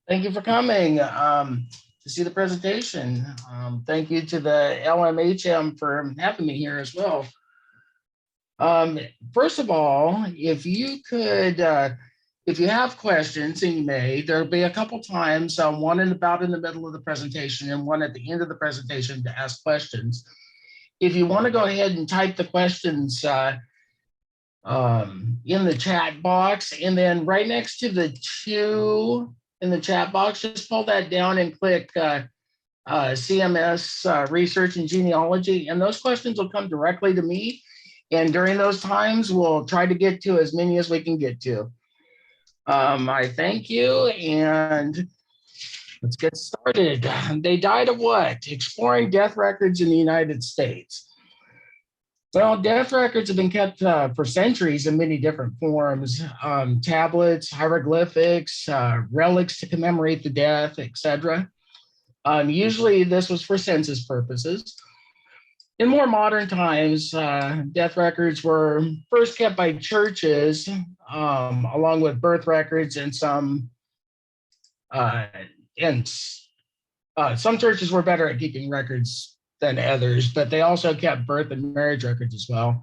Thank you for coming to see the presentation. Thank you to the LMHM for having me here as well. First of all, if you could, if you have questions, and you may, there'll be a couple times, one in the middle of the presentation and one at the end of the presentation to ask questions. If you want to go ahead and type the questions in the chat box, and then right next to the two in the chat box, just pull that down and click CMS Research and Genealogy, and those questions will come directly to me. And during those times, we'll try to get to as many as we can get to. I thank you, and let's get started. They died of what? Exploring death records in the United States. Well, death records have been kept for centuries in many different forms, tablets, hieroglyphics, relics to commemorate the death, etc. Usually this was for census purposes. In more modern times, death records were first kept by churches, along with birth records, and some churches were better at keeping records than others, but they also kept birth and marriage records as well.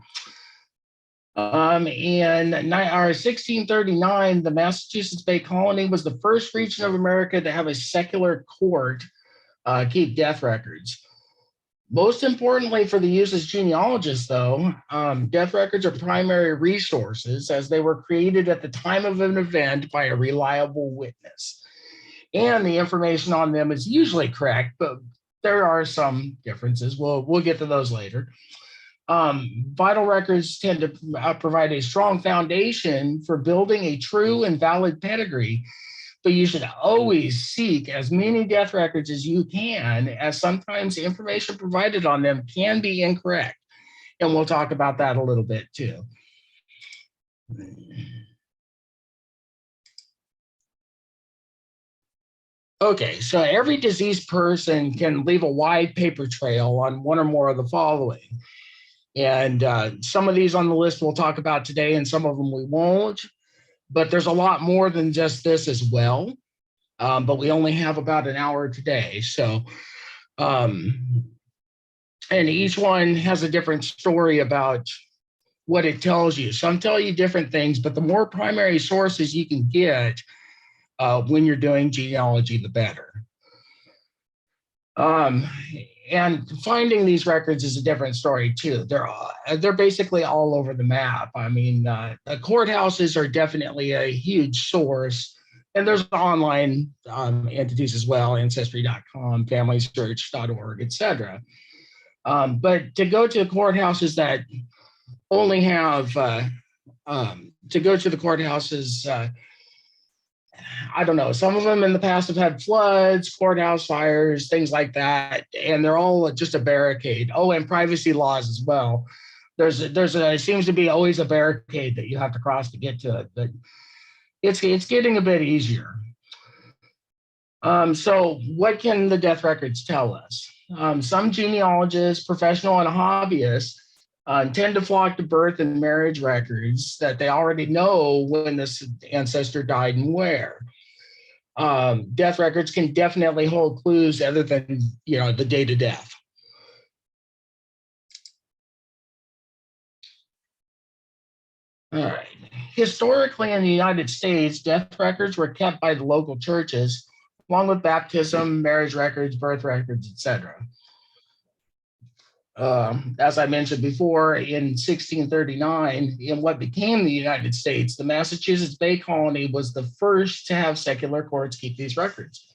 In 1639, the Massachusetts Bay Colony was the first region of America to have a secular court keep death records. Most importantly for the use as genealogists, though, death records are primary resources as they were created at the time of an event by a reliable witness. And the information on them is usually correct, but there are some differences. We'll get to those later. Vital records tend to provide a strong foundation for building a true and valid pedigree, but you should always seek as many death records as you can, as sometimes the information provided on them can be incorrect. And we'll talk about that a little bit too. Okay, so every deceased person can leave a wide paper trail on one or more of the following. And some of these on the list we'll talk about today, and some of them we won't. But there's a lot more than just this as well. But we only have about an hour today. So, and each one has a different story about what it tells you. Some tell you different things, but the more primary sources you can get when you're doing genealogy, the better. And finding these records is a different story too. They're basically all over the map. I mean, courthouses are definitely a huge source, and there's online entities as well, ancestry.com, familysearch.org, etc. But to go to courthouses that only have I don't know, some of them in the past have had floods, courthouse fires, things like that, and they're all just a barricade. Oh, and privacy laws as well. There seems to be always a barricade that you have to cross to get to it, but it's getting a bit easier. So what can the death records tell us? Some genealogists, professional and hobbyists, tend to flock to birth and marriage records that they already know when this ancestor died and where. Death records can definitely hold clues other than, the date of death. All right. Historically in the United States, death records were kept by the local churches, along with baptism, marriage records, birth records, etc. As I mentioned before, in 1639, in what became the United States, the Massachusetts Bay Colony was the first to have secular courts keep these records.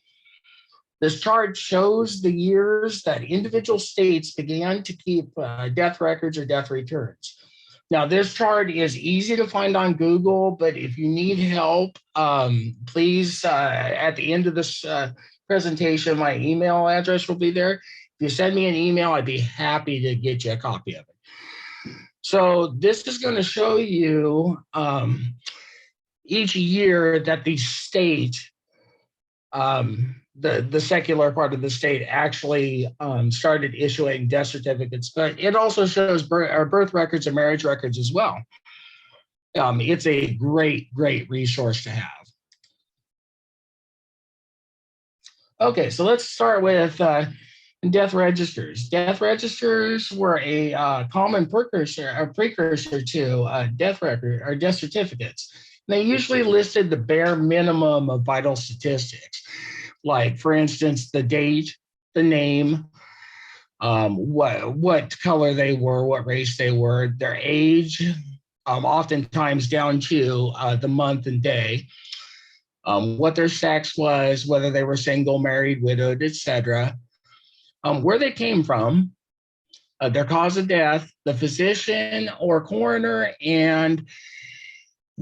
This chart shows the years that individual states began to keep death records or death returns. Now, this chart is easy to find on Google, but if you need help, please, at the end of this presentation, my email address will be there. If you send me an email, I'd be happy to get you a copy of it. So this is going to show you each year that the state, the secular part of the state actually started issuing death certificates, but it also shows birth records and marriage records as well. It's a great resource to have. Okay, so let's start with death registers. Death registers were a common precursor to death record or death certificates. They usually listed the bare minimum of vital statistics, like, for instance, the date, the name, what color they were, what race they were, their age, oftentimes down to the month and day, what their sex was, whether they were single, married, widowed, etc., where they came from, their cause of death, the physician or coroner, and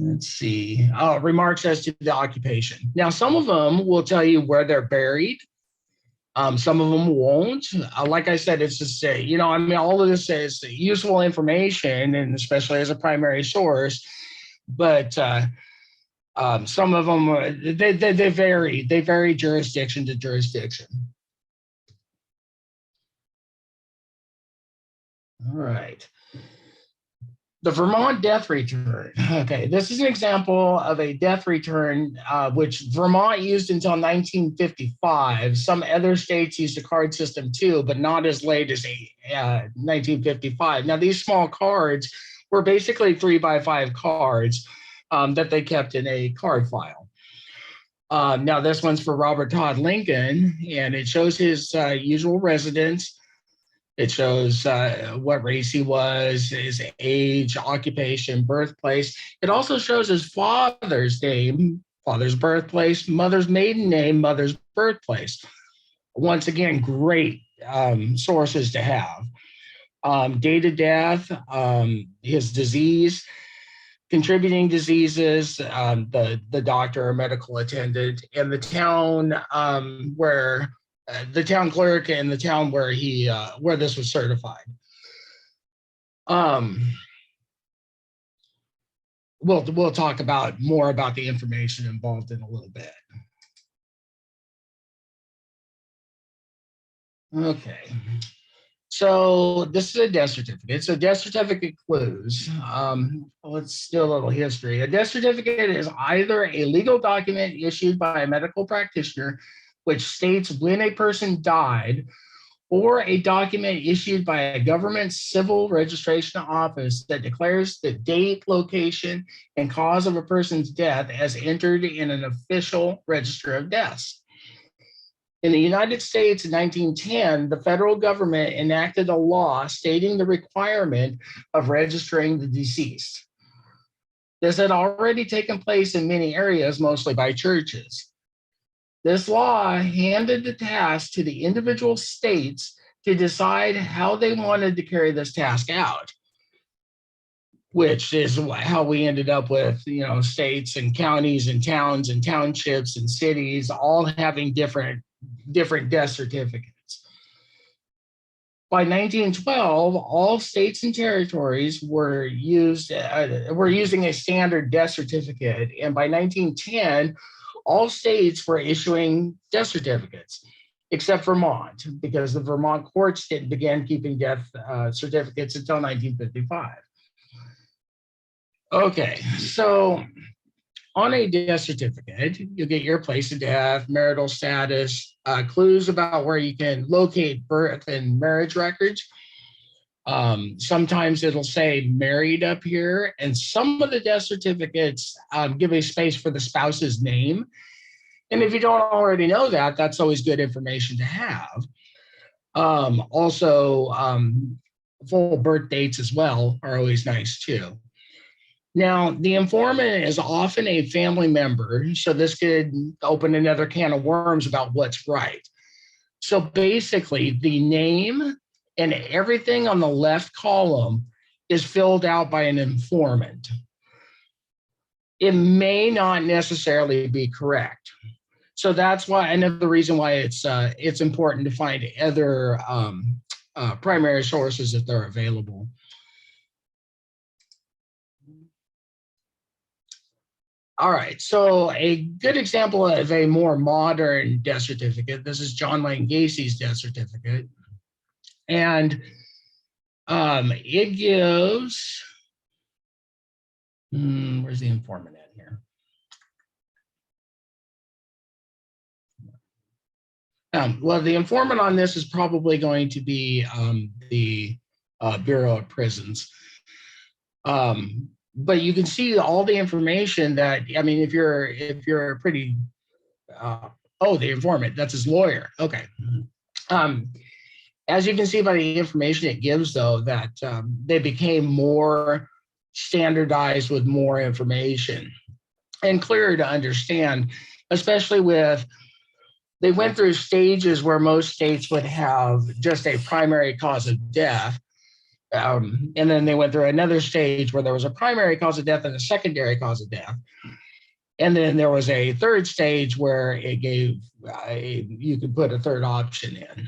let's see, remarks as to the occupation. Now, some of them will tell you where they're buried. Some of them won't. Like I said, it's just, I mean, all of this is useful information, and especially as a primary source, but some of them, they vary. They vary jurisdiction to jurisdiction. All right. The Vermont death return. Okay, this is an example of a death return which Vermont used until 1955. Some other states used a card system too, but not as late as 1955. Now, these small cards were basically 3x5 cards that they kept in a card file. Now, this one's for Robert Todd Lincoln, and it shows his usual residence. It shows what race he was, his age, occupation, birthplace. It also shows his father's name, father's birthplace, mother's maiden name, mother's birthplace. Once again, great sources to have. Date of death, his disease, contributing diseases, the doctor or medical attendant, and the town where the town clerk and the town where where this was certified. We'll talk about more about the information involved in a little bit. Okay. So this is a death certificate. So death certificate clues. Let's do a little history. A death certificate is either a legal document issued by a medical practitioner which states when a person died, or a document issued by a government civil registration office that declares the date, location, and cause of a person's death as entered in an official register of deaths. In the United States in 1910, the federal government enacted a law stating the requirement of registering the deceased. This had already taken place in many areas, mostly by churches. This law handed the task to the individual states to decide how they wanted to carry this task out, which is how we ended up with, states and counties and towns and townships and cities all having different death certificates. By 1912, all states and territories were using a standard death certificate, and by 1910, all states were issuing death certificates, except Vermont, because the Vermont courts didn't begin keeping death certificates until 1955. Okay, so on a death certificate, you get your place of death, marital status, clues about where you can locate birth and marriage records. Sometimes it'll say married up here, and some of the death certificates give a space for the spouse's name. And if you don't already know that, that's always good information to have. Also, full birth dates as well are always nice too. Now, the informant is often a family member, so this could open another can of worms about what's right. So basically, the name and everything on the left column is filled out by an informant. It may not necessarily be correct. So that's why another reason why it's important to find other primary sources if they're available. All right, so a good example of a more modern death certificate. This is John Wayne Gacy's death certificate, and it gives. Where's the informant at here? Well, the informant on this is probably going to be the Bureau of Prisons. But you can see all the information that, I mean, if you're a pretty, the informant, that's his lawyer. Okay. As you can see by the information it gives, though, that they became more standardized with more information and clearer to understand, especially with, they went through stages where most states would have just a primary cause of death. And then they went through another stage where there was a primary cause of death and a secondary cause of death. And then there was a third stage where it gave, you could put a third option in.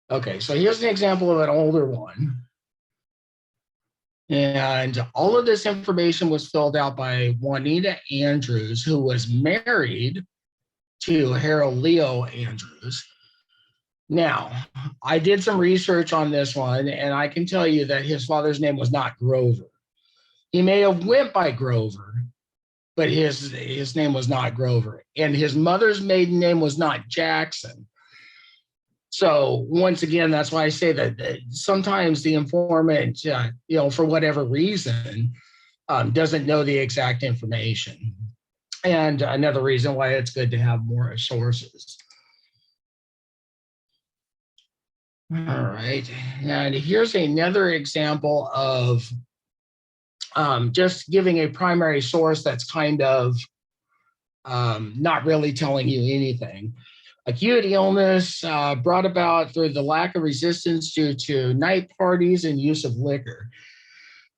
Okay, so here's an example of an older one. And all of this information was filled out by Juanita Andrews, who was married to Harold Leo Andrews. Now, I did some research on this one, and I can tell you that his father's name was not Grover. He may have went by Grover, but his name was not Grover. And his mother's maiden name was not Jackson. So once again, that's why I say that sometimes the informant, for whatever reason, doesn't know the exact information. And another reason why it's good to have more sources. All right, and here's another example of just giving a primary source that's kind of not really telling you anything. Acute illness brought about through the lack of resistance due to night parties and use of liquor.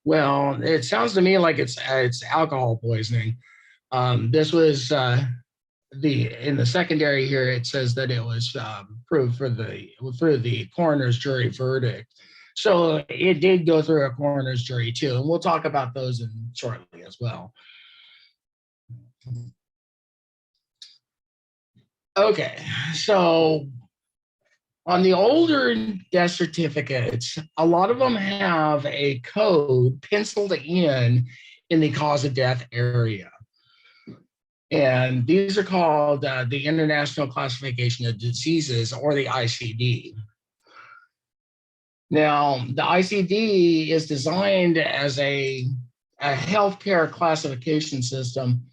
Well, it sounds to me like it's alcohol poisoning. This was in the secondary here. It says that it was proved through the coroner's jury verdict. So it did go through a coroner's jury too, and we'll talk about those shortly as well. Okay, so on the older death certificates, a lot of them have a code penciled in the cause of death area. And these are called the International Classification of Diseases, or the ICD. Now, the ICD is designed as a healthcare classification system,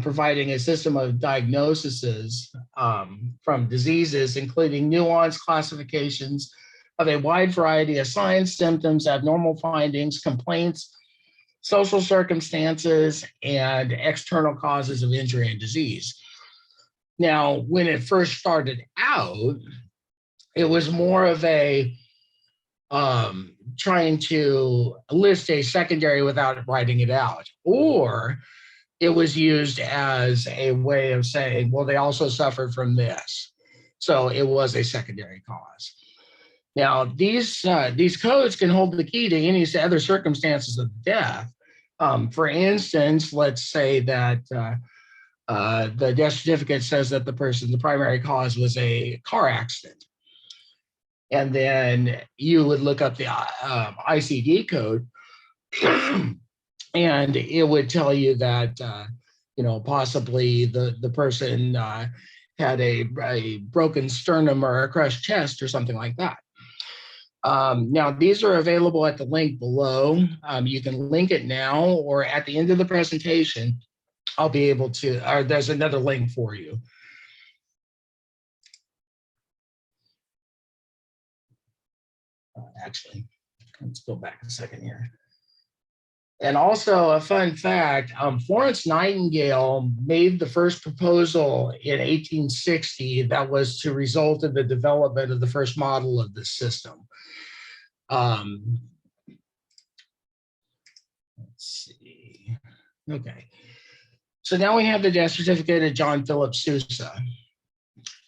providing a system of diagnoses from diseases, including nuanced classifications of a wide variety of signs, symptoms, abnormal findings, complaints, social circumstances, and external causes of injury and disease. Now, when it first started out, it was more of a trying to list a secondary without writing it out, or it was used as a way of saying, well, they also suffered from this, so it was a secondary cause. Now, these codes can hold the key to any other circumstances of death. For instance, let's say that the death certificate says that the primary cause was a car accident. And then you would look up the ICD code, and it would tell you that, possibly the person had a broken sternum or a crushed chest or something like that. Now, these are available at the link below. You can link it now, or at the end of the presentation, I'll be able to, or there's another link for you. Actually, let's go back a second here. And also a fun fact, Florence Nightingale made the first proposal in 1860 that was to result in the development of the first model of this system. Let's see. Okay. So now we have the death certificate of John Philip Sousa.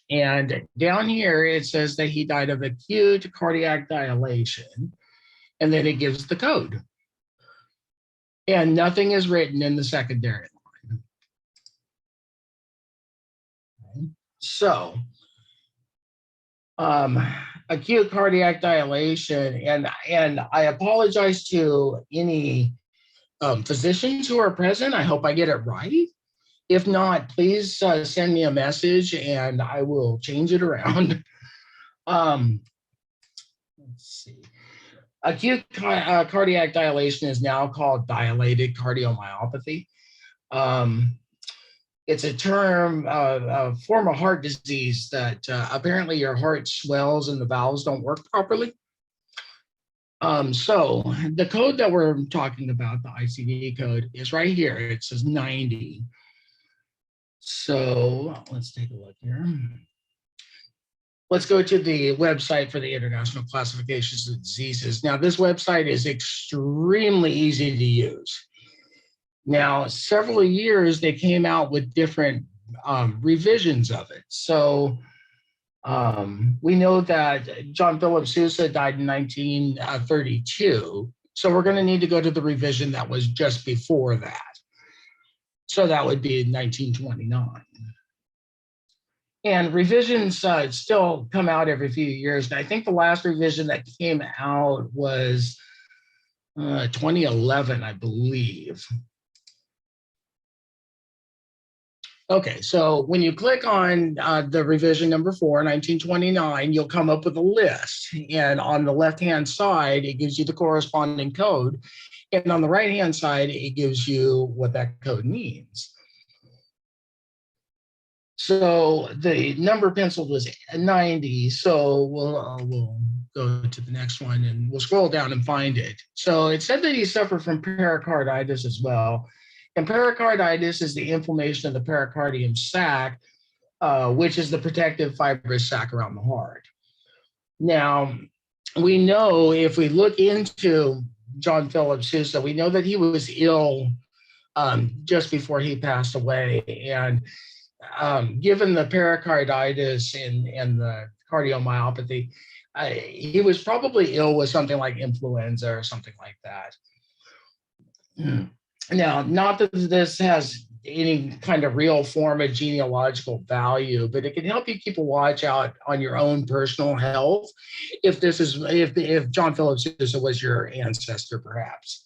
And down here, it says that he died of acute cardiac dilation. And then it gives the code. And nothing is written in the secondary line. Okay. So, acute cardiac dilation, and I apologize to any physicians who are present. I hope I get it right. If not, please send me a message and I will change it around. Let's see. Acute cardiac dilation is now called dilated cardiomyopathy. Um, it's a term, a form of heart disease that apparently your heart swells and the valves don't work properly. So the code that we're talking about, the ICD code, is right here. It says 90. So let's take a look here. Let's go to the website for the International Classifications of Diseases. Now, this website is extremely easy to use. Now, several years they came out with different revisions of it. So we know that John Philip Sousa died in 1932. So we're going to need to go to the revision that was just before that. So that would be 1929. And revisions still come out every few years. And I think the last revision that came out was 2011, I believe. Okay, so when you click on the revision number 4, 1929, you'll come up with a list. And on the left-hand side, it gives you the corresponding code. And on the right-hand side, it gives you what that code means. So the number penciled was 90. So we'll go to the next one and we'll scroll down and find it. So it said that he suffered from pericarditis as well. And pericarditis is the inflammation of the pericardium sac, which is the protective fibrous sac around the heart. Now, we know if we look into John Philip Sousa, we know that he was ill just before he passed away. And given the pericarditis and the cardiomyopathy, he was probably ill with something like influenza or something like that. Now, not that this has any kind of real form of genealogical value, but it can help you keep a watch out on your own personal health if this is if John Philip Sousa was your ancestor, perhaps.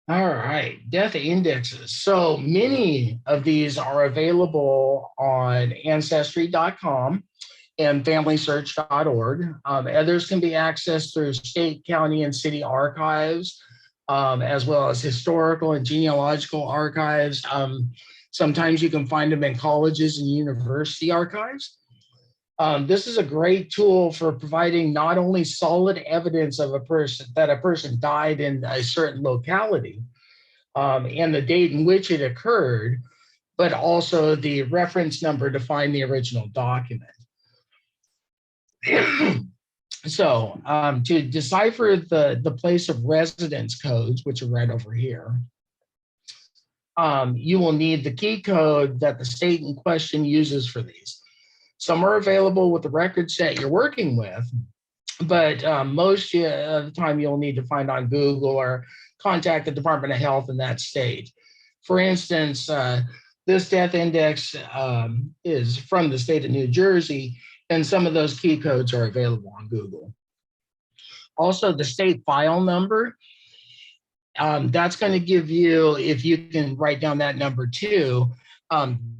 All right, death indexes. So many of these are available on ancestry.com and familysearch.org. Others can be accessed through state, county, and city archives, as well as historical and genealogical archives. Sometimes you can find them in colleges and university archives. This is a great tool for providing not only solid evidence of a person died in a certain locality and the date in which it occurred, but also the reference number to find the original document. So to decipher the place of residence codes, which are right over here, you will need the key code that the state in question uses for these. Some are available with the record set you're working with, but most of the time you'll need to find on Google or contact the Department of Health in that state. For instance, this death index is from the state of New Jersey, and some of those key codes are available on Google. Also, the state file number, that's going to give you, if you can write down that number too,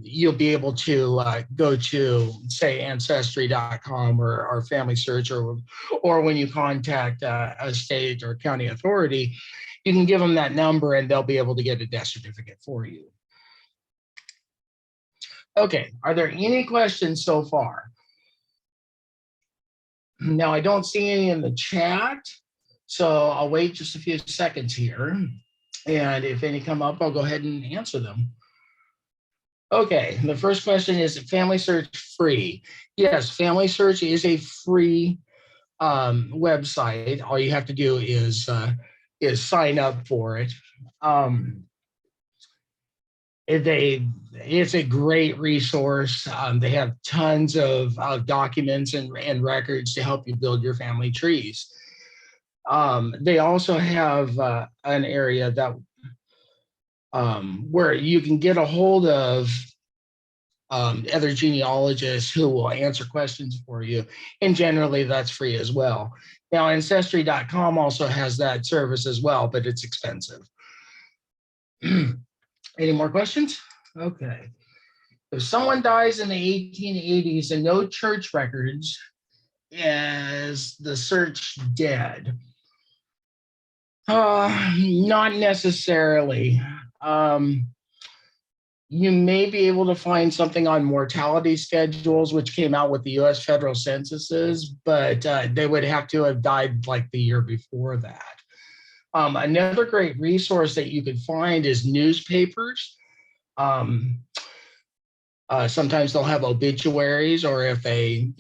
you'll be able to go to, say, ancestry.com or Family Search, or when you contact a state or county authority, you can give them that number and they'll be able to get a death certificate for you. Okay, are there any questions so far? Now, I don't see any in the chat, so I'll wait just a few seconds here. And if any come up, I'll go ahead and answer them. Okay, the first question is Family Search free? Yes, Family Search is a free website. All you have to do is sign up for it. It's a great resource. They have tons of documents and records to help you build your family trees. They also have an area that where you can get a hold of other genealogists who will answer questions for you, and generally that's free as well. Now, Ancestry.com also has that service as well, but it's expensive. Any more questions? Okay. If someone dies in the 1880s and no church records, is the search dead? Not necessarily. Um, you may be able to find something on mortality schedules, which came out with the US federal censuses, but they would have to have died like the year before that. Another great resource that you could find is newspapers. Sometimes they'll have obituaries, or if they,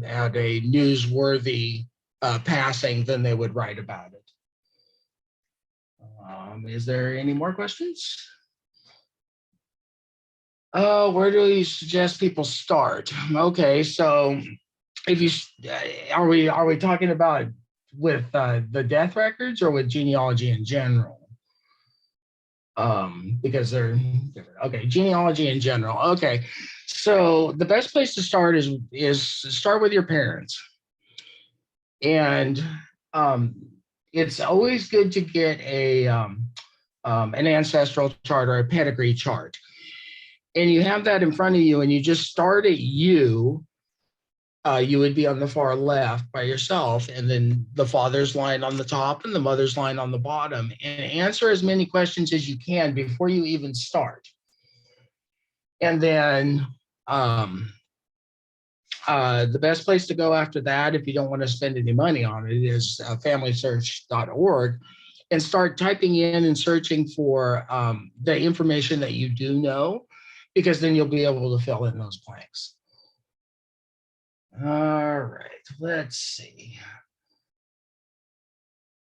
had a newsworthy passing, then they would write about it. Is there any more questions? Where do you suggest people start? Okay, so if you are we talking about with the death records or with genealogy in general? Because they're different. Okay, genealogy in general. Okay, so the best place to start is start with your parents, and it's always good to get an ancestral chart or a pedigree chart, and you have that in front of you, and you just start at you. You would be on the far left by yourself, and then the father's line on the top and the mother's line on the bottom, and answer as many questions as you can before you even start. And then the best place to go after that, if you don't want to spend any money on it, is familysearch.org, and start typing in and searching for the information that you do know, because then you'll be able to fill in those blanks. All right, let's see.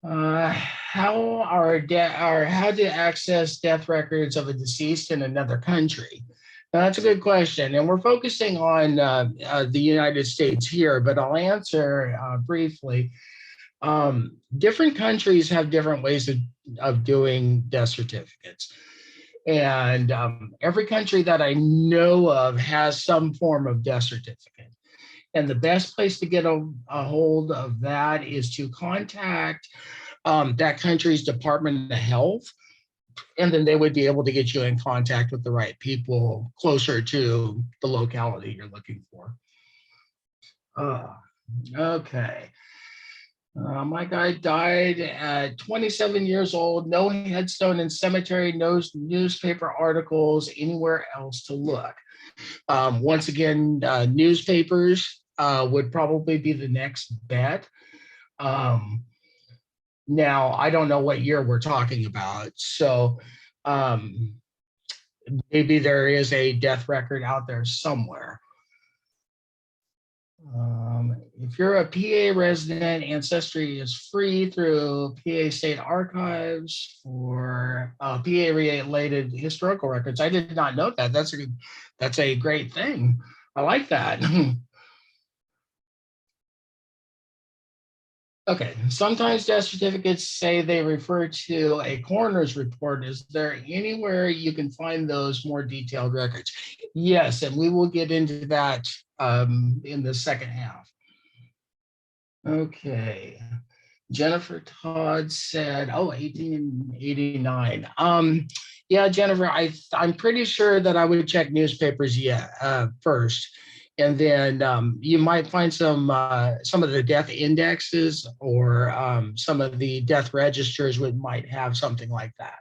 How to access death records of a deceased in another country? Now, that's a good question, and we're focusing on the United States here, but I'll answer briefly. Different countries have different ways of doing death certificates. And every country that I know of has some form of death certificate. And the best place to get a hold of that is to contact that country's Department of Health, and then they would be able to get you in contact with the right people closer to the locality you're looking for. Okay. My guy died at 27 years old, no headstone in cemetery, no newspaper articles anywhere else to look. Once again, newspapers would probably be the next bet. Now, I don't know what year we're talking about, so maybe there is a death record out there somewhere. If you're a PA resident, Ancestry is free through PA State Archives for PA-related historical records. I did not know that. That's a great thing. I like that. Okay, sometimes death certificates say they refer to a coroner's report. Is there anywhere you can find those more detailed records? Yes, and we will get into that in the second half. Okay, Jennifer Todd said, 1889. Yeah, Jennifer, I'm pretty sure that I would check newspapers first. And then you might find some of the death indexes or some of the death registers might have something like that.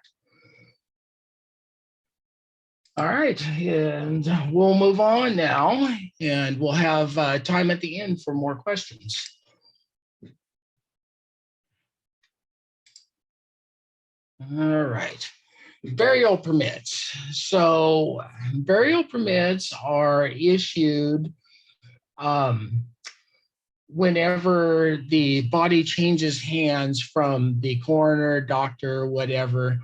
All right, and we'll move on now, and we'll have time at the end for more questions. All right. Burial permits. So burial permits are issued whenever the body changes hands from the coroner, doctor, whatever,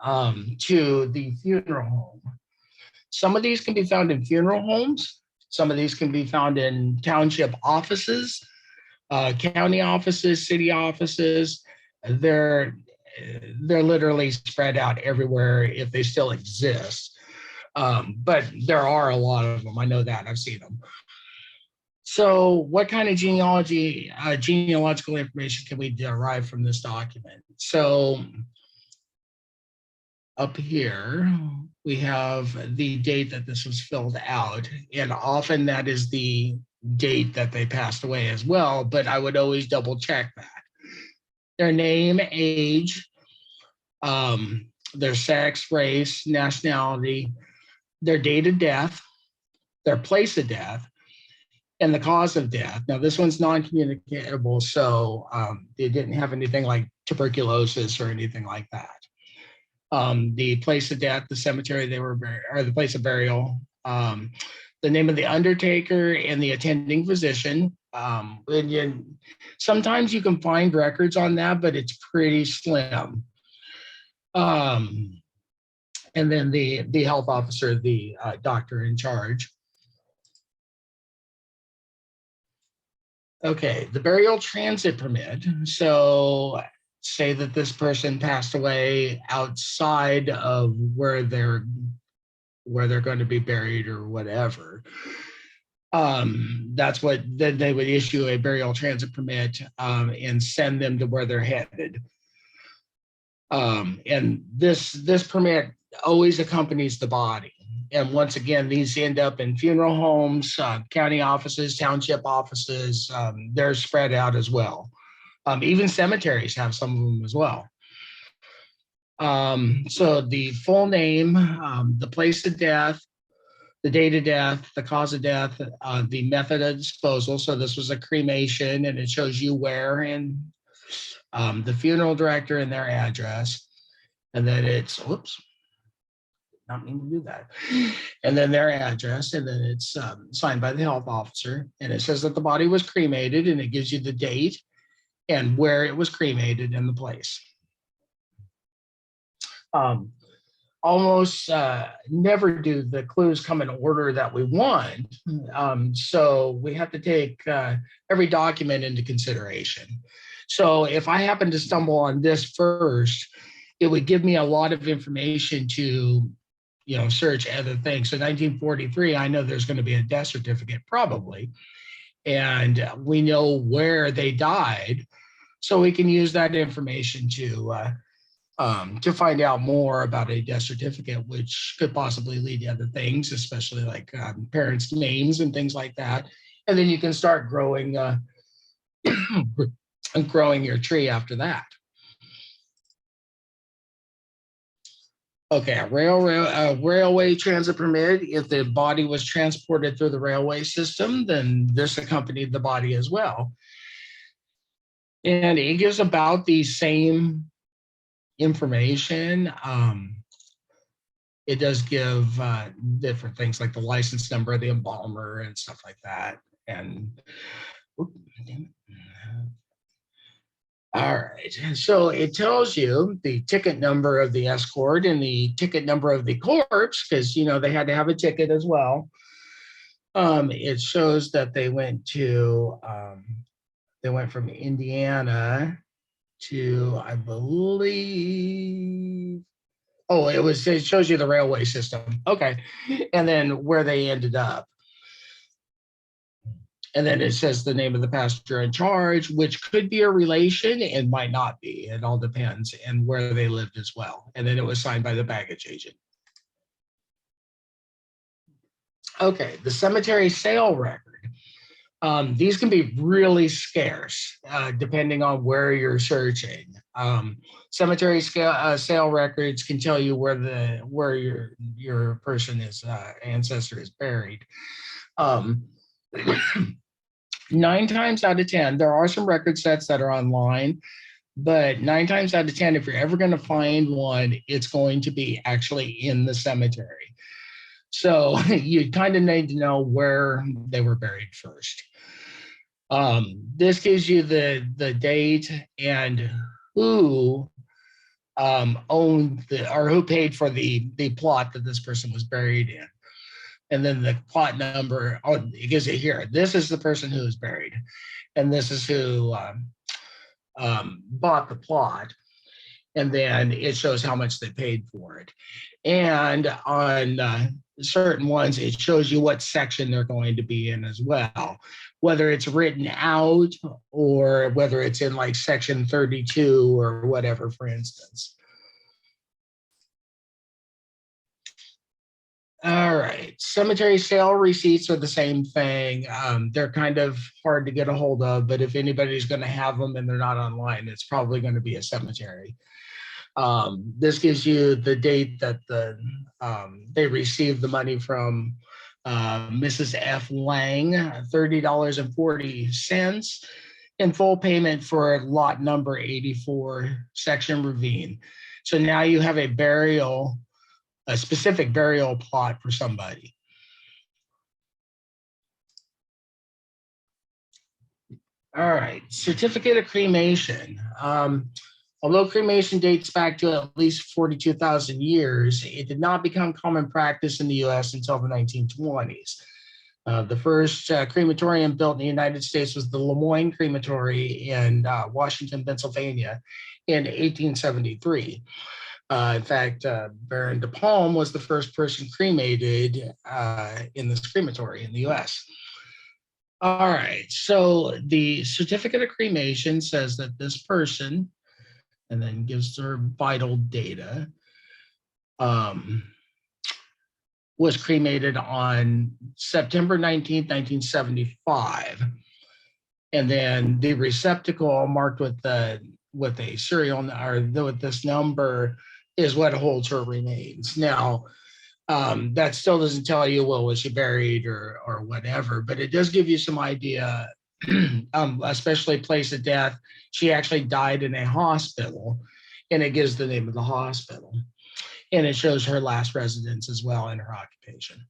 to the funeral home. Some of these can be found in funeral homes. Some of these can be found in township offices, county offices, city offices. They're literally spread out everywhere if they still exist. But there are a lot of them. I know that. I've seen them. So what kind of genealogical information can we derive from this document? So up here, we have the date that this was filled out. And often that is the date that they passed away as well, but I would always double check that. Their name, age, their sex, race, nationality, their date of death, their place of death, and the cause of death. Now, this one's non-communicable, so they didn't have anything like tuberculosis or anything like that. The place of death, the cemetery they were buried, or the place of burial, the name of the undertaker and the attending physician. Sometimes you can find records on that, but it's pretty slim. And then the health officer, the doctor in charge. Okay, the burial transit permit. So say that this person passed away outside of where they're going to be buried or whatever. That's what then they would issue a burial transit permit and send them to where they're headed. And this permit always accompanies the body. And once again, these end up in funeral homes, county offices, township offices. They're spread out as well. Even cemeteries have some of them as well. So the full name, the place of death, the date of death, the cause of death, the method of disposal. So this was a cremation, and it shows you where, and the funeral director and their address. And then it's, whoops, not mean to do that. And then their address, and then it's signed by the health officer. And it says that the body was cremated, and it gives you the date and where it was cremated and the place. Almost never do the clues come in order that we want. So we have to take every document into consideration. So if I happen to stumble on this first, it would give me a lot of information to, search other things. So 1943, I know there's going to be a death certificate probably, and we know where they died. So we can use that information to find out more about a death certificate, which could possibly lead to other things, especially like parents' names and things like that. And then you can start growing growing your tree after that. Okay, railway transit permit. If the body was transported through the railway system, then this accompanied the body as well. And it gives about the same information. It does give different things like the license number of the embalmer and stuff like that. And all right, so it tells you the ticket number of the escort and the ticket number of the corpse, because they had to have a ticket as well. It shows that they went from Indiana to, I believe, it shows you the railway system. Okay. And then where they ended up. And then it says the name of the passenger in charge, which could be a relation and might not be. It all depends, and where they lived as well. And then it was signed by the baggage agent. Okay, the cemetery sale record. These can be really scarce depending on where you're searching. Cemetery sale records can tell you where your person ancestor is buried. 9 times out of 10, there are some record sets that are online, but 9 times out of 10, if you're ever going to find one, it's going to be actually in the cemetery. So you kind of need to know where they were buried first. This gives you the date and who owned or who paid for the plot that this person was buried in. And then the plot number, it gives it here. This is the person who is buried, and this is who bought the plot. And then it shows how much they paid for it. And on certain ones, it shows you what section they're going to be in as well, whether it's written out or whether it's in like section 32 or whatever, for instance. right, cemetery sale receipts are the same thing. They're kind of hard to get a hold of, but if anybody's going to have them and they're not online, it's probably going to be a cemetery. This gives you the date that they received the money from Mrs. F. Lang, $30.40 in full payment for lot number 84, section Ravine. So now you have a specific burial plot for somebody. All right, certificate of cremation. Although cremation dates back to at least 42,000 years, it did not become common practice in the US until the 1920s. The first crematorium built in the United States was the Lemoine crematory in Washington, Pennsylvania in 1873. In fact, Baron de Palm was the first person cremated in this crematory in the US. All right, so the certificate of cremation says that this person, and then gives their vital data, was cremated on September 19th, 1975. And then the receptacle marked with a serial or with this number is what holds her remains. Now, that still doesn't tell you, well, was she buried or whatever, but it does give you some idea, especially place of death. She actually died in a hospital, and it gives the name of the hospital. And it shows her last residence as well and her occupation.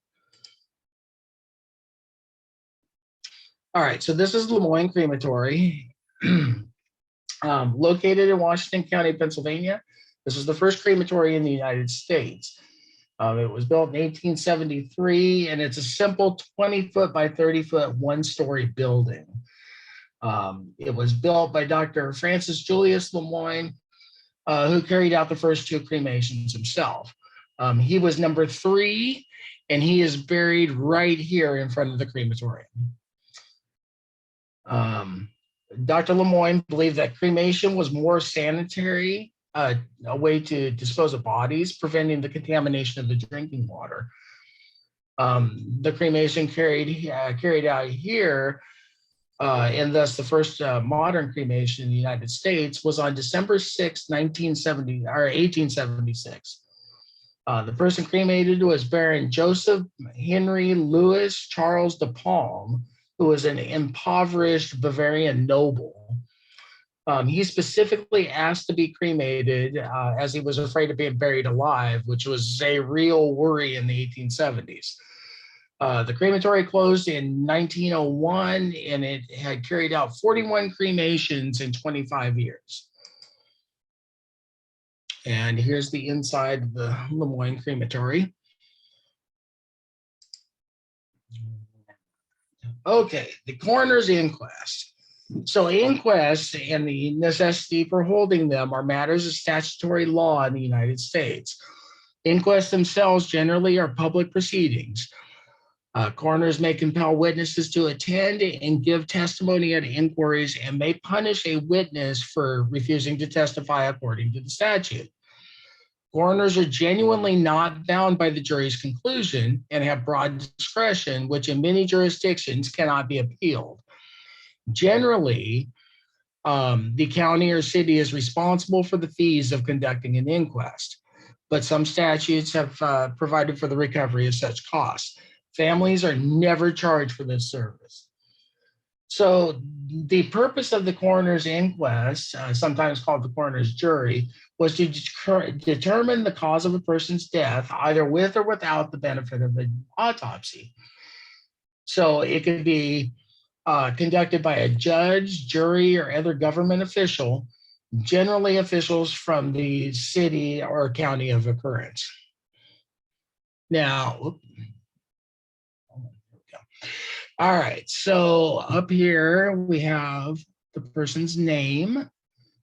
All right, so this is Lemoine Crematory, located in Washington County, Pennsylvania. This is the first crematory in the United States. It was built in 1873, and it's a simple 20-foot by 30-foot one-story building. It was built by Dr. Francis Julius Lemoine, who carried out the first two cremations himself. He was number 3, and he is buried right here in front of the crematorium. Dr. Lemoine believed that cremation was more sanitary, a way to dispose of bodies, preventing the contamination of the drinking water. The cremation carried out here, and thus the first modern cremation in the United States was on December 6, 1876. The person cremated was Baron Joseph Henry Louis Charles de Palm, who was an impoverished Bavarian noble. He specifically asked to be cremated as he was afraid of being buried alive, which was a real worry in the 1870s. The crematory closed in 1901, and it had carried out 41 cremations in 25 years. And here's the inside of the Lemoine crematory. Okay, the coroner's inquest. So inquests and the necessity for holding them are matters of statutory law in the United States. Inquests themselves generally are public proceedings. Coroners may compel witnesses to attend and give testimony at inquiries and may punish a witness for refusing to testify according to the statute. Coroners are genuinely not bound by the jury's conclusion and have broad discretion, which in many jurisdictions cannot be appealed. Generally, the county or city is responsible for the fees of conducting an inquest, but some statutes have provided for the recovery of such costs. Families are never charged for this service. So the purpose of the coroner's inquest, sometimes called the coroner's jury, was to determine the cause of a person's death, either with or without the benefit of an autopsy. So it could be conducted by a judge, jury, or other government official, generally officials from the city or county of occurrence. Now, all right, so up here we have the person's name,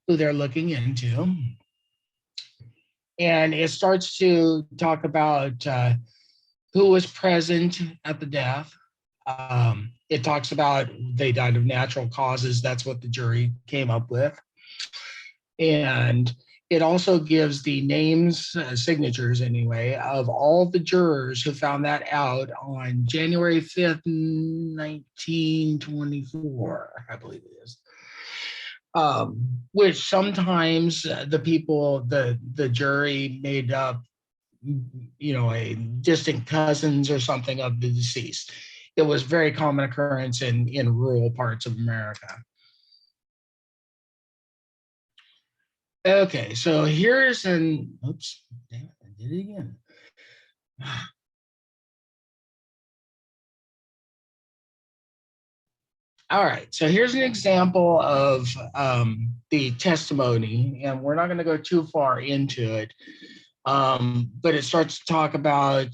who they're looking into. And it starts to talk about who was present at the death. It talks about they died of natural causes. That's what the jury came up with. And It also gives the names, signatures anyway, of all the jurors who found that out on January 5th, 1924, I believe it is. Which sometimes the jury made up, a distant cousins or something of the deceased. It was very common occurrence in rural parts of America. Okay, so here's oops, damn it, I did it again. All right, so here's an example of the testimony, and we're not going to go too far into it, but it starts to talk about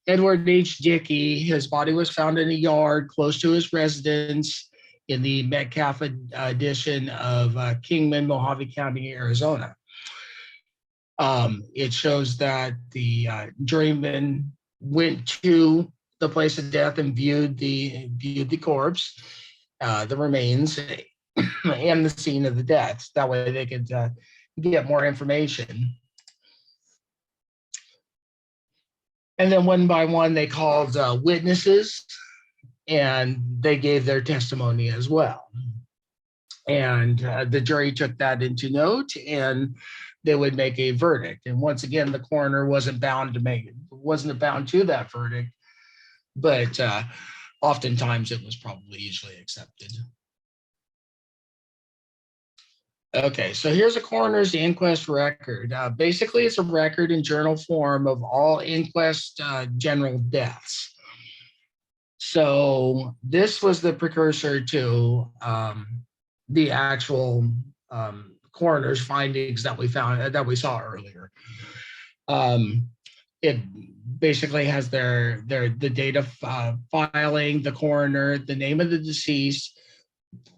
Edward H. Dickey. His body was found in a yard close to his residence in the Metcalf edition of Kingman, Mojave County, Arizona. It shows that the juryman went to the place of death and viewed the corpse, the remains, and the scene of the death. That way they could get more information. And then one by one, they called witnesses, and they gave their testimony as well. And the jury took that into note, and they would make a verdict. And once again, the coroner wasn't bound to that verdict, but oftentimes it was probably usually accepted. Okay, so here's a coroner's inquest record. Basically, it's a record in journal form of all inquest general deaths. So this was the precursor to the actual coroner's findings that we saw earlier. It basically has the date of filing, the coroner, the name of the deceased,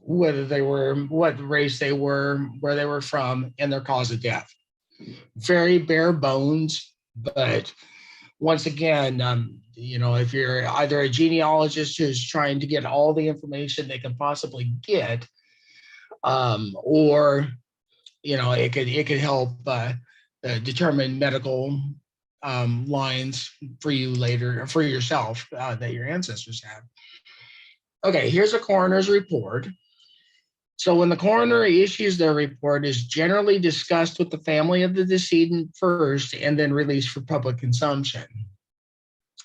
what race they were, where they were from, and their cause of death. Very bare bones, but once again, if you're either a genealogist who's trying to get all the information they can possibly get, or it could help determine medical lines for you later, for yourself, that your ancestors had. Okay, here's a coroner's report. So when the coroner issues their report, is generally discussed with the family of the decedent first and then released for public consumption.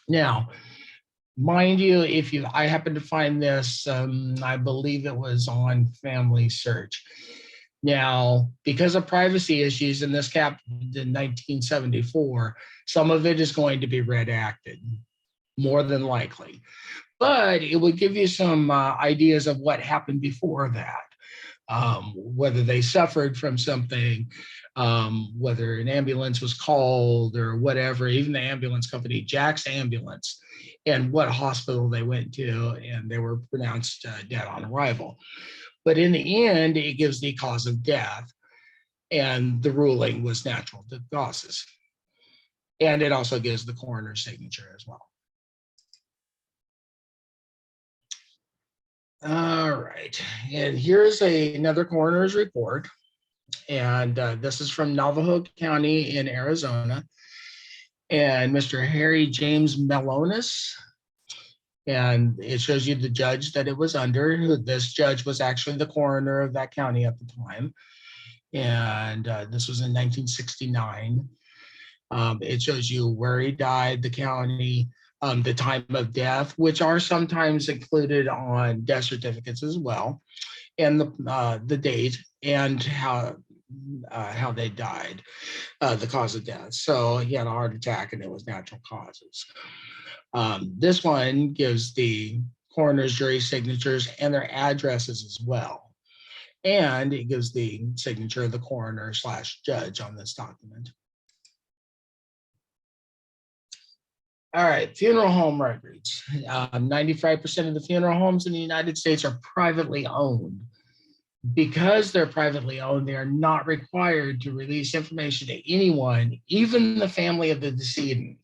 Now, mind you, I happened to find this, I believe it was on Family Search. Now, because of privacy issues, in this happened in 1974, some of it is going to be redacted, more than likely. But it would give you some ideas of what happened before that. Whether they suffered from something, whether an ambulance was called or whatever, even the ambulance company, Jack's Ambulance, and what hospital they went to, and they were pronounced dead on arrival. But in the end, it gives the cause of death, and the ruling was natural causes. And it also gives the coroner's signature as well. All right, and here's another coroner's report, and this is from Navajo County in Arizona, and Mr. Harry James Melonis, and it shows you the judge that it was under. This judge was actually the coroner of that county at the time, and this was in 1969. It shows you where he died, the county, the time of death, which are sometimes included on death certificates as well, and the date and how they died, the cause of death. So he had a heart attack and it was natural causes. This one gives the coroner's jury signatures and their addresses as well. And it gives the signature of the coroner/judge on this document. All right, funeral home records. 95% of the funeral homes in the United States are privately owned. Because they're privately owned, they are not required to release information to anyone, even the family of the decedent.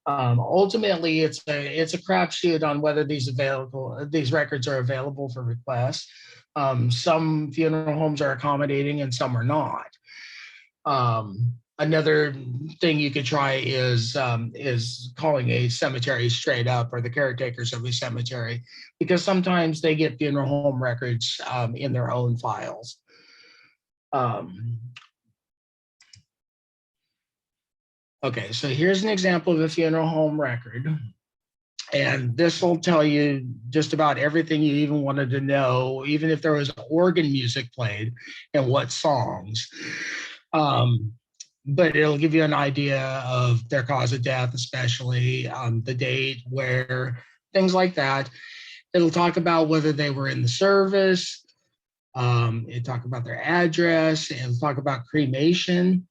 Ultimately, it's a crapshoot on whether these records are available for request. Some funeral homes are accommodating and some are not. Another thing you could try is calling a cemetery straight up, or the caretakers of a cemetery, because sometimes they get funeral home records in their own files. Okay, so here's an example of a funeral home record. And this will tell you just about everything you even wanted to know, even if there was organ music played and what songs. But it'll give you an idea of their cause of death, especially the date, where, things like that. It'll talk about whether they were in the service. It'll talk about their address. It'll talk about cremation.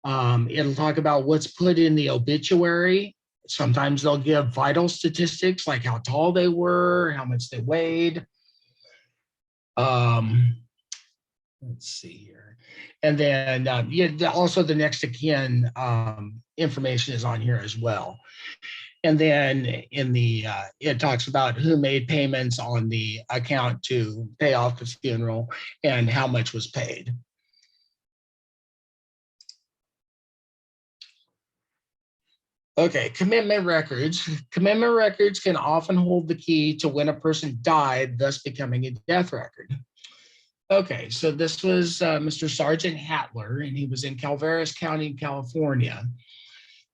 It'll talk about what's put in the obituary. Sometimes they'll give vital statistics like how tall they were, how much they weighed. Let's see here. And then also the next of kin information is on here as well. And then in the it talks about who made payments on the account to pay off the funeral and how much was paid. Okay, commitment records. Commitment records can often hold the key to when a person died, thus becoming a death record. Okay, so this was Mr. Sergeant Hatler, and he was in Calaveras County, California.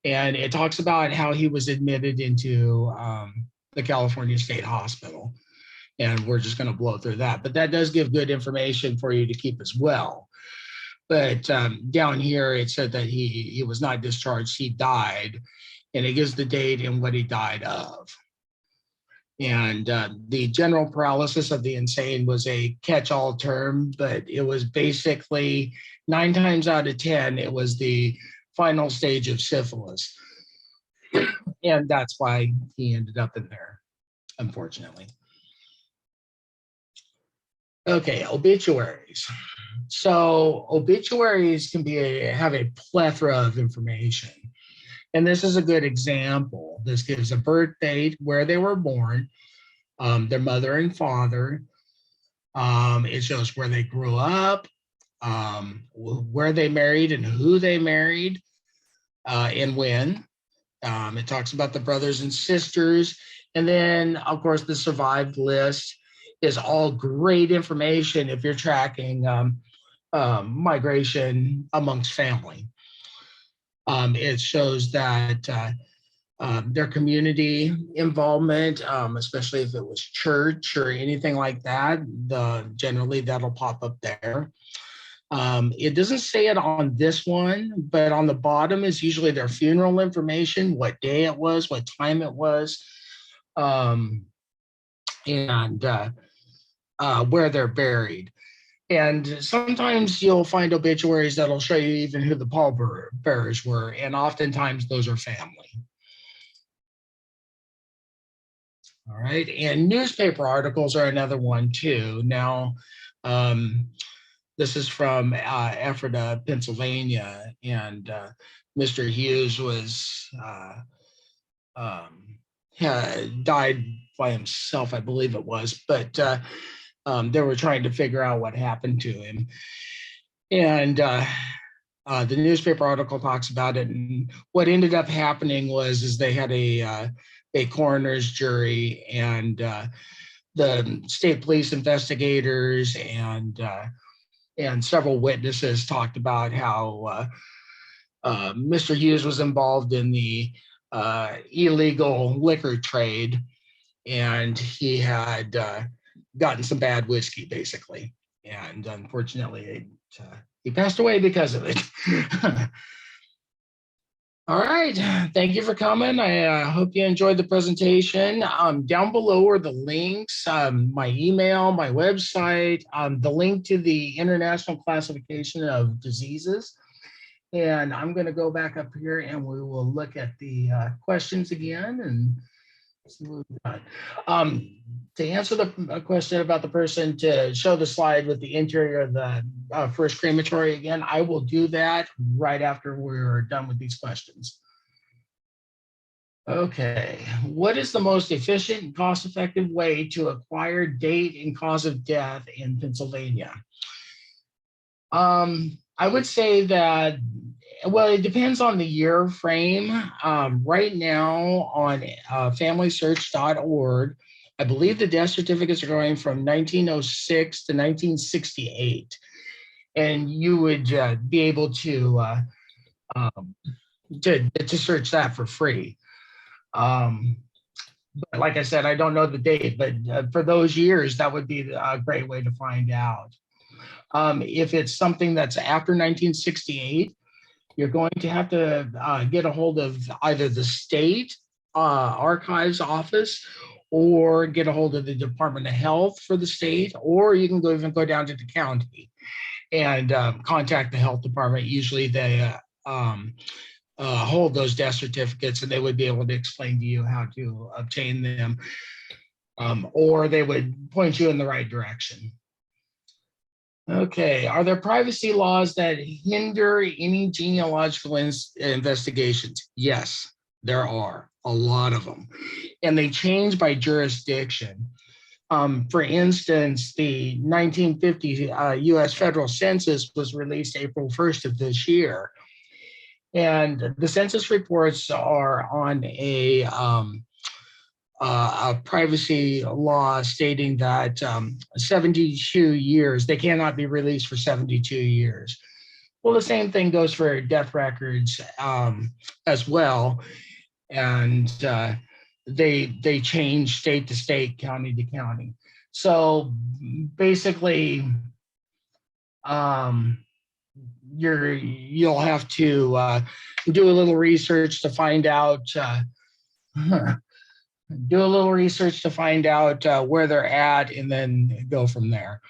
And it talks about how he was admitted into the California State Hospital. And we're just going to blow through that. But that does give good information for you to keep as well. But down here, it said that he was not discharged, he died. And it gives the date and what he died of. And the general paralysis of the insane was a catch-all term, but it was basically 9 times out of 10, it was the final stage of syphilis. And that's why he ended up in there, unfortunately. Okay, obituaries. So obituaries can have a plethora of information. And this is a good example. This gives a birth date, where they were born, their mother and father. It shows where they grew up, where they married and who they married, and when. It talks about the brothers and sisters. And then, of course, the survived list is all great information if you're tracking migration amongst family. It shows that their community involvement, especially if it was church or anything like that, generally that'll pop up there. It doesn't say it on this one, but on the bottom is usually their funeral information, what day it was, what time it was, and where they're buried. And sometimes you'll find obituaries that'll show you even who the pallbearers were, and oftentimes those are family. All right, and newspaper articles are another one too. Now, this is from Ephrata, Pennsylvania, and Mr. Hughes was died by himself, I believe it was, but they were trying to figure out what happened to him. And the newspaper article talks about it, and what ended up happening is they had a coroner's jury, and the state police investigators and several witnesses talked about how Mr. Hughes was involved in the illegal liquor trade, and he had gotten some bad whiskey, basically. And unfortunately, he passed away because of it. All right, thank you for coming. I hope you enjoyed the presentation. Down below are the links, my email, my website, the link to the International Classification of Diseases. And I'm going to go back up here and we will look at the questions again and see what we've got. To answer the question about the person, to show the slide with the interior of the first crematory again, I will do that right after we're done with these questions. Okay, what is the most efficient and cost-effective way to acquire date and cause of death in Pennsylvania? I would say that, well, it depends on the year frame. Right now on familysearch.org, I believe the death certificates are going from 1906 to 1968. And you would be able um, to search that for free. But like I said, I don't know the date, but for those years, that would be a great way to find out. If it's something that's after 1968, you're going to have to get a hold of either the state archives office or get a hold of the Department of Health for the state, or you can even go down to the county and contact the health department. Usually they hold those death certificates and they would be able to explain to you how to obtain them, or they would point you in the right direction. Okay, are there privacy laws that hinder any genealogical investigations? Yes, there are a lot of them, and they change by jurisdiction. For instance, the 1950 US federal census was released April 1st of this year. And the census reports are on a privacy law stating that 72 years, they cannot be released for 72 years. Well, the same thing goes for death records as well. And they change state to state, county to county. So basically, you'll have to do a little research to find out where they're at and then go from there.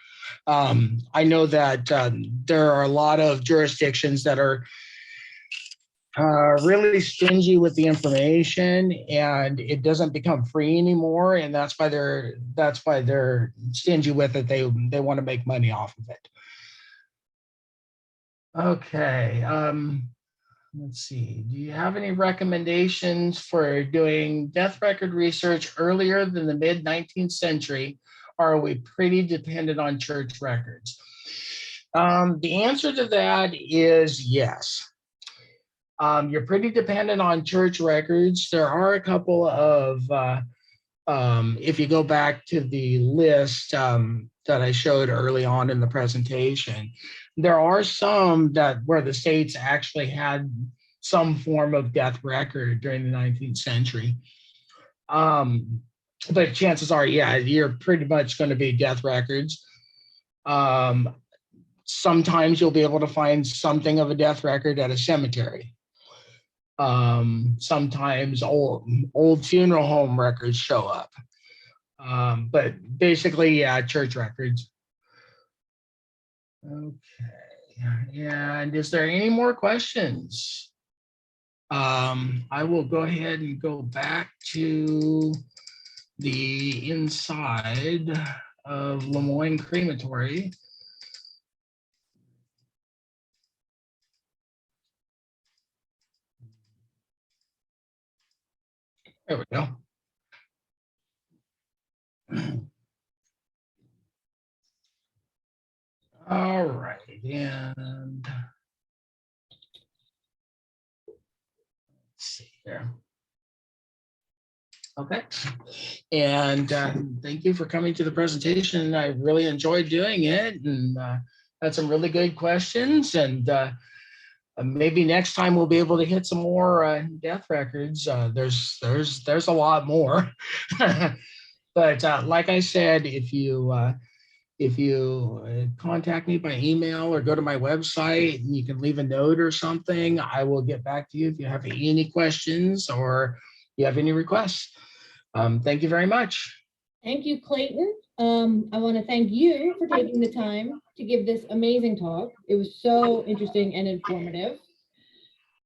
I know that there are a lot of jurisdictions that are really stingy with the information, and it doesn't become free anymore, and that's why they're stingy with it. They want to make money off of it. Okay. Let's see. Do you have any recommendations for doing death record research earlier than the mid 19th century, or are we pretty dependent on church records? The answer to that is yes. You're pretty dependent on church records. There are a couple of, if you go back to the list that I showed early on in the presentation, there are some that where the states actually had some form of death record during the 19th century. But chances are, yeah, you're pretty much going to be death records. Sometimes you'll be able to find something of a death record at a cemetery. Sometimes old funeral home records show up. But basically, yeah, church records. Okay. And is there any more questions? I will go ahead and go back to the inside of Lemoine Crematory. There we go. All right, and let's see here. Okay, and thank you for coming to the presentation. I really enjoyed doing it, and had some really good questions. And maybe next time we'll be able to hit some more death records. There's a lot more, but like I said, if you contact me by email or go to my website and you can leave a note or something, I will get back to you if you have any questions or you have any requests. Thank you very much. Thank you, Clayton. I want to thank you for taking the time to give this amazing talk. It was so interesting and informative.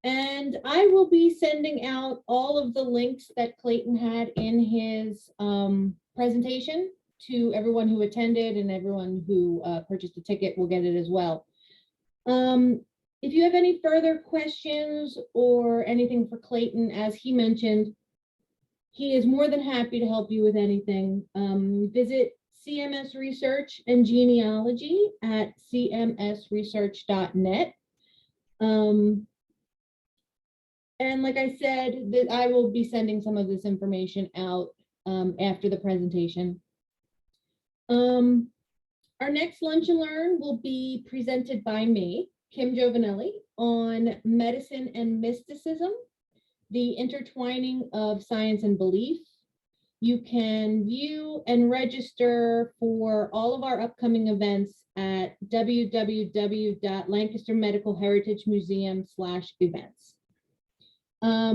And I will be sending out all of the links that Clayton had in his presentation to everyone who attended, and everyone who purchased a ticket will get it as well. If you have any further questions or anything for Clayton, as he mentioned, he is more than happy to help you with anything. Visit CMS Research and Genealogy at cmsresearch.net. And like I said, that I will be sending some of this information out after the presentation. Our next Lunch and Learn will be presented by me, Kim Giovanelli, on medicine and mysticism, the intertwining of science and belief. You can view and register for all of our upcoming events at www.lancastermedicalheritagemuseum/events. I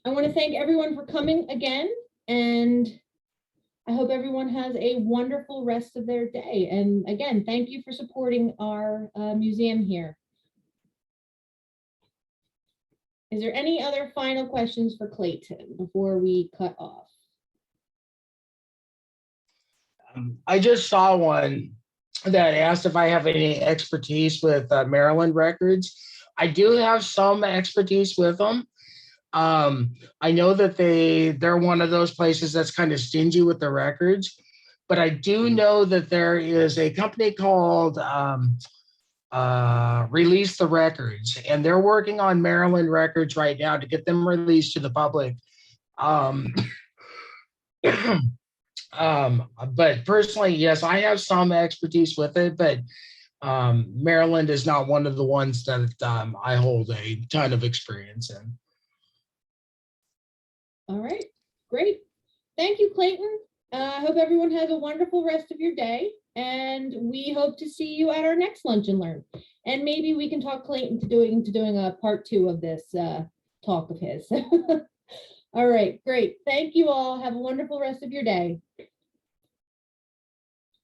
want to thank everyone for coming again, and I hope everyone has a wonderful rest of their day. And again, thank you for supporting our museum here. Is there any other final questions for Clayton before we cut off? I just saw one that asked if I have any expertise with Maryland records. I do have some expertise with them. I know that they're one of those places that's kind of stingy with the records, but I do know that there is a company called Release the Records, and they're working on Maryland records right now to get them released to the public. But personally, yes, I have some expertise with it, but Maryland is not one of the ones that I hold a ton of experience in. All right, great. Thank you, Clayton. I hope everyone has a wonderful rest of your day, and we hope to see you at our next Lunch and Learn. And maybe we can talk Clayton to doing a part 2 of this talk of his. All right, great. Thank you all. Have a wonderful rest of your day.